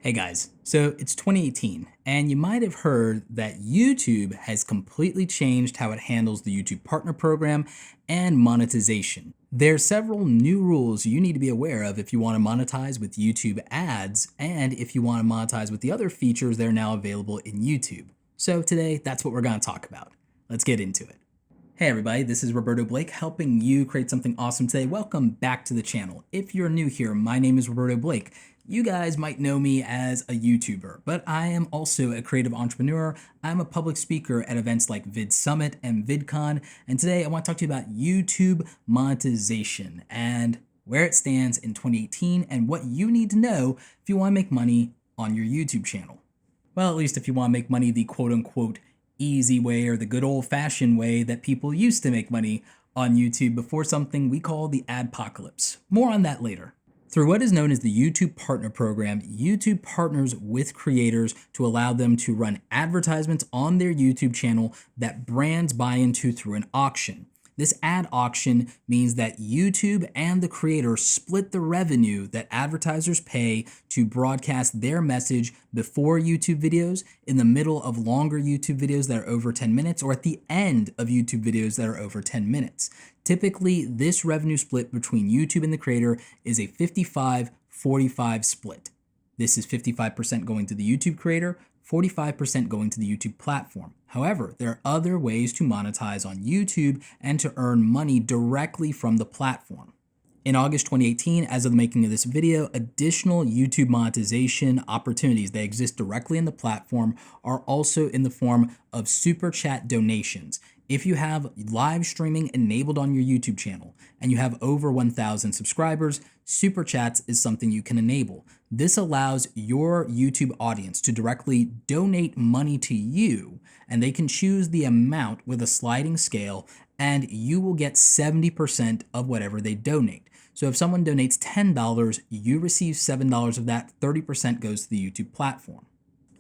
Hey guys, so it's 2018, and you might have heard that YouTube has completely changed how it handles the YouTube Partner Program and monetization. There are several new rules you need to be aware of if you want to monetize with YouTube ads and if you want to monetize with the other features that are now available in YouTube. So today, that's what we're going to talk about. Let's get into it. Hey everybody, this is Roberto Blake helping you create something awesome today. Welcome back to the channel. If you're new here, my name is Roberto Blake. You guys might know me as a YouTuber, but I am also a creative entrepreneur. I'm a public speaker at events like Vid Summit and VidCon, and today I want to talk to you about YouTube monetization and where it stands in 2018 and what you need to know if you want to make money on your YouTube channel. Well, at least if you want to make money the quote-unquote easy way or the good old-fashioned way that people used to make money on YouTube before something we call the adpocalypse. More on that later. Through what is known as the YouTube Partner Program, YouTube partners with creators to allow them to run advertisements on their YouTube channel that brands buy into through an auction. This ad auction means that YouTube and the creator split the revenue that advertisers pay to broadcast their message before YouTube videos, in the middle of longer YouTube videos that are over 10 minutes, or at the end of YouTube videos that are over 10 minutes. Typically, this revenue split between YouTube and the creator is a 55-45 split. This is 55% going to the YouTube creator, 45% going to the YouTube platform. However, there are other ways to monetize on YouTube and to earn money directly from the platform. In August 2018, as of the making of this video, additional YouTube monetization opportunities that exist directly in the platform are also in the form of super chat donations. If you have live streaming enabled on your YouTube channel and you have over 1,000 subscribers, super chats is something you can enable. This allows your YouTube audience to directly donate money to you, and they can choose the amount with a sliding scale, and you will get 70% of whatever they donate. So if someone donates $10, you receive $7 of that, 30% goes to the YouTube platform.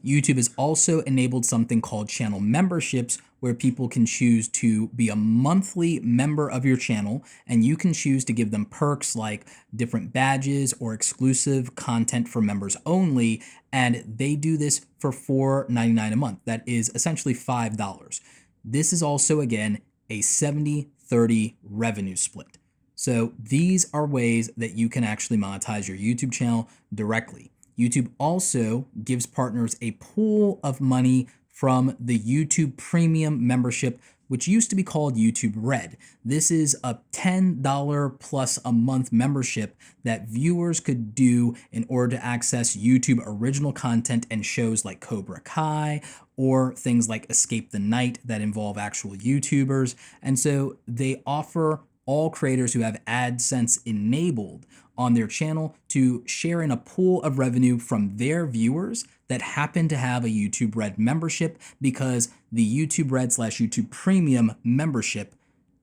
YouTube has also enabled something called channel memberships, where people can choose to be a monthly member of your channel, and you can choose to give them perks like different badges or exclusive content for members only, and they do this for $4.99 a month. That is essentially $5. This is also, again, a 70-30 revenue split. So these are ways that you can actually monetize your YouTube channel directly. YouTube also gives partners a pool of money from the YouTube Premium membership, which used to be called YouTube Red. This is a $10 plus a month membership that viewers could do in order to access YouTube original content and shows like Cobra Kai or things like Escape the Night that involve actual YouTubers. And so they offer all creators who have AdSense enabled on their channel to share in a pool of revenue from their viewers that happen to have a YouTube Red membership, because the YouTube Red / YouTube Premium membership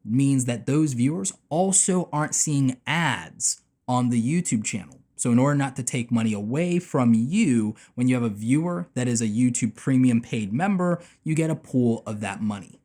means that those viewers also aren't seeing ads on the YouTube channel. So in order not to take money away from you, when you have a viewer that is a YouTube Premium paid member, you get a pool of that money.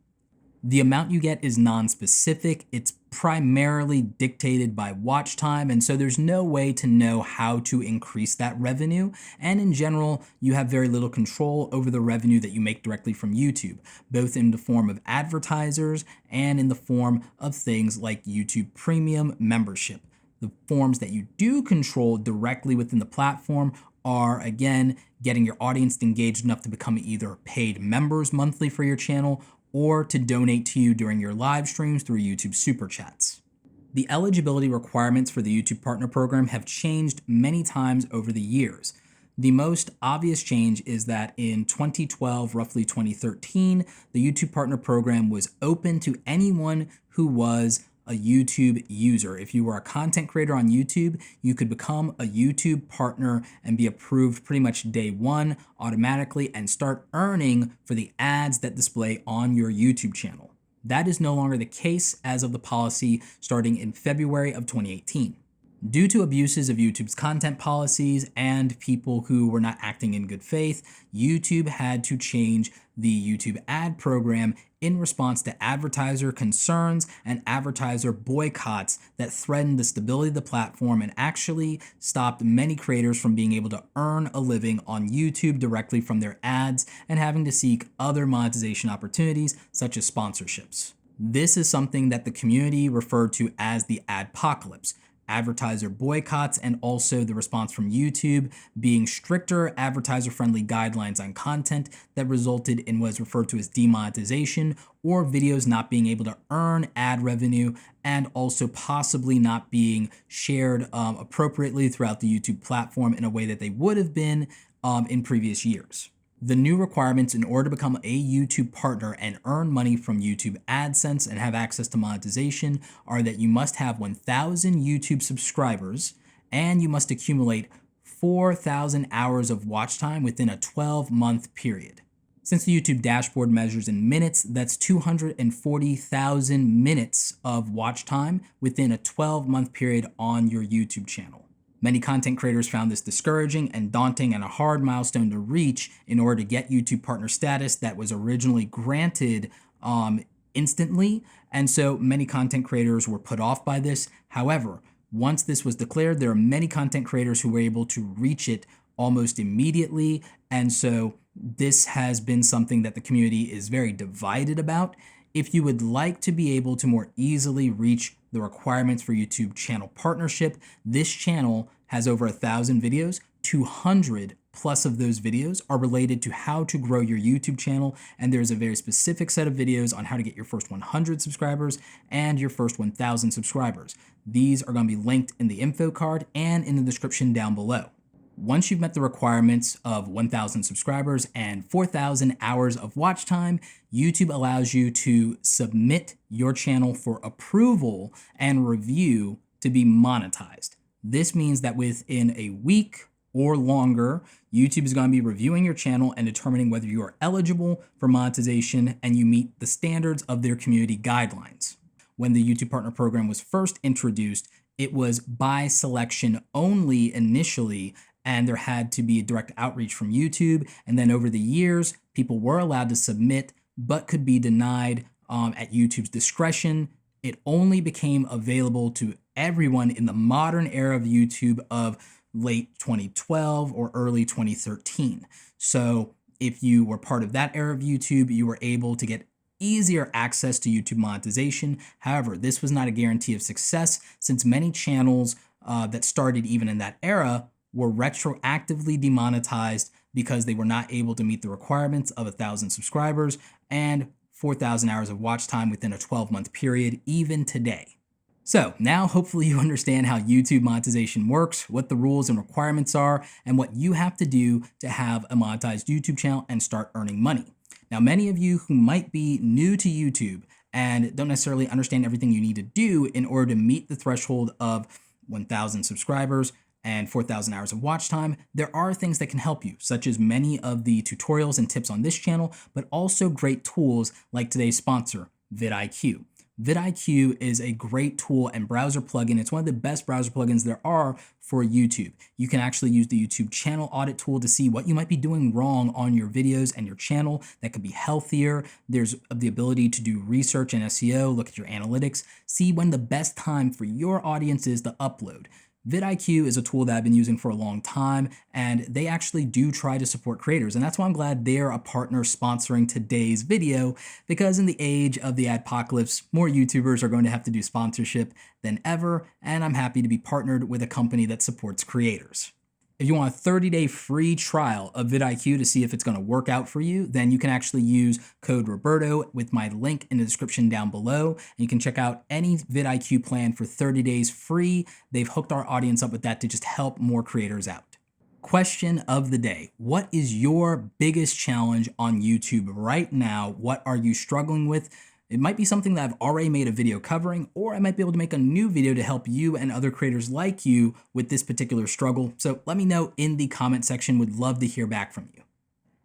The amount you get is non-specific. It's primarily dictated by watch time, and so there's no way to know how to increase that revenue. And in general, you have very little control over the revenue that you make directly from YouTube, both in the form of advertisers and in the form of things like YouTube Premium membership. The forms that you do control directly within the platform are, again, getting your audience engaged enough to become either paid members monthly for your channel or to donate to you during your live streams through YouTube Super Chats. The eligibility requirements for the YouTube Partner Program have changed many times over the years. The most obvious change is that in 2012, roughly 2013, the YouTube Partner Program was open to anyone who was a YouTube user. If you were a content creator on YouTube, you could become a YouTube partner and be approved pretty much day one automatically and start earning for the ads that display on your YouTube channel. That is no longer the case as of the policy starting in February of 2018. Due to abuses of YouTube's content policies and people who were not acting in good faith, YouTube had to change the YouTube ad program in response to advertiser concerns and advertiser boycotts that threatened the stability of the platform and actually stopped many creators from being able to earn a living on YouTube directly from their ads and having to seek other monetization opportunities such as sponsorships. This is something that the community referred to as the adpocalypse. Advertiser boycotts and also the response from YouTube being stricter advertiser-friendly guidelines on content that resulted in what is referred to as demonetization, or videos not being able to earn ad revenue and also possibly not being shared appropriately throughout the YouTube platform in a way that they would have been in previous years. The new requirements in order to become a YouTube partner and earn money from YouTube AdSense and have access to monetization are that you must have 1,000 YouTube subscribers and you must accumulate 4,000 hours of watch time within a 12-month period. Since the YouTube dashboard measures in minutes, that's 240,000 minutes of watch time within a 12-month period on your YouTube channel. Many content creators found this discouraging and daunting and a hard milestone to reach in order to get YouTube partner status that was originally granted instantly. And so many content creators were put off by this. However, once this was declared, there are many content creators who were able to reach it almost immediately. And so this has been something that the community is very divided about. If you would like to be able to more easily reach the requirements for YouTube channel partnership, this channel has over 1,000 videos. 200 plus of those videos are related to how to grow your YouTube channel, and there's a very specific set of videos on how to get your first 100 subscribers and your first 1,000 subscribers. These are going to be linked in the info card and in the description down below. Once you've met the requirements of 1,000 subscribers and 4,000 hours of watch time, YouTube allows you to submit your channel for approval and review to be monetized. This means that within a week or longer, YouTube is going to be reviewing your channel and determining whether you are eligible for monetization and you meet the standards of their community guidelines. When the YouTube Partner Program was first introduced, it was by selection only initially, and there had to be a direct outreach from YouTube. And then over the years, people were allowed to submit, but could be denied at YouTube's discretion. It only became available to everyone in the modern era of YouTube of late 2012 or early 2013. So if you were part of that era of YouTube, you were able to get easier access to YouTube monetization. However, this was not a guarantee of success since many channels that started even in that era were retroactively demonetized because they were not able to meet the requirements of 1,000 subscribers and 4,000 hours of watch time within a 12-month period, even today. So now hopefully you understand how YouTube monetization works, what the rules and requirements are, and what you have to do to have a monetized YouTube channel and start earning money. Now, many of you who might be new to YouTube and don't necessarily understand everything you need to do in order to meet the threshold of 1,000 subscribers and 4,000 hours of watch time, there are things that can help you, such as many of the tutorials and tips on this channel, but also great tools like today's sponsor, Vid Iq. Vid Iq is a great tool and browser plugin. It's one of the best browser plugins there are for YouTube. You can actually use the YouTube channel audit tool to see what you might be doing wrong on your videos and your channel that could be healthier. There's the ability to do research and SEO, look at your analytics, see when the best time for your audience is to upload. VidIQ is a tool that I've been using for a long time, and they actually do try to support creators. And that's why I'm glad they're a partner sponsoring today's video, because in the age of the adpocalypse, more YouTubers are going to have to do sponsorship than ever. And I'm happy to be partnered with a company that supports creators. If you want a 30-day free trial of VidIQ to see if it's going to work out for you, then you can actually use code Roberto with my link in the description down below. And you can check out any VidIQ plan for 30 days free. They've hooked our audience up with that to just help more creators out. Question of the day. What is your biggest challenge on YouTube right now? What are you struggling with? It might be something that I've already made a video covering, or I might be able to make a new video to help you and other creators like you with this particular struggle. So let me know in the comment section. Would love to hear back from you.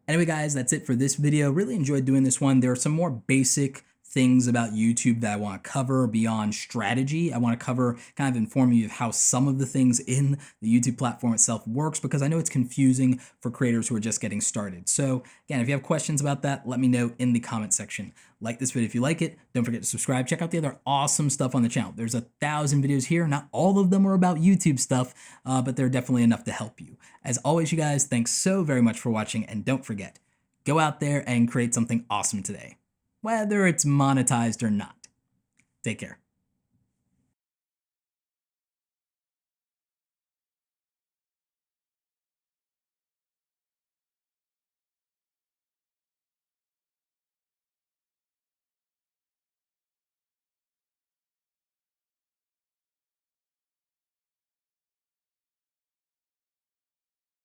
Anyway, guys, that's it for this video. Really enjoyed doing this one. There are some more basic things about YouTube that I want to cover beyond strategy. I want to cover, kind of inform you of how some of the things in the YouTube platform itself works, because I know it's confusing for creators who are just getting started. So again, if you have questions about that, let me know in the comment section. Like this video if you like it. Don't forget to subscribe. Check out the other awesome stuff on the channel. There's 1,000 videos here. Not all of them are about YouTube stuff, but they're definitely enough to help you. As always, you guys, thanks so very much for watching, and don't forget, go out there and create something awesome today, whether it's monetized or not. Take care.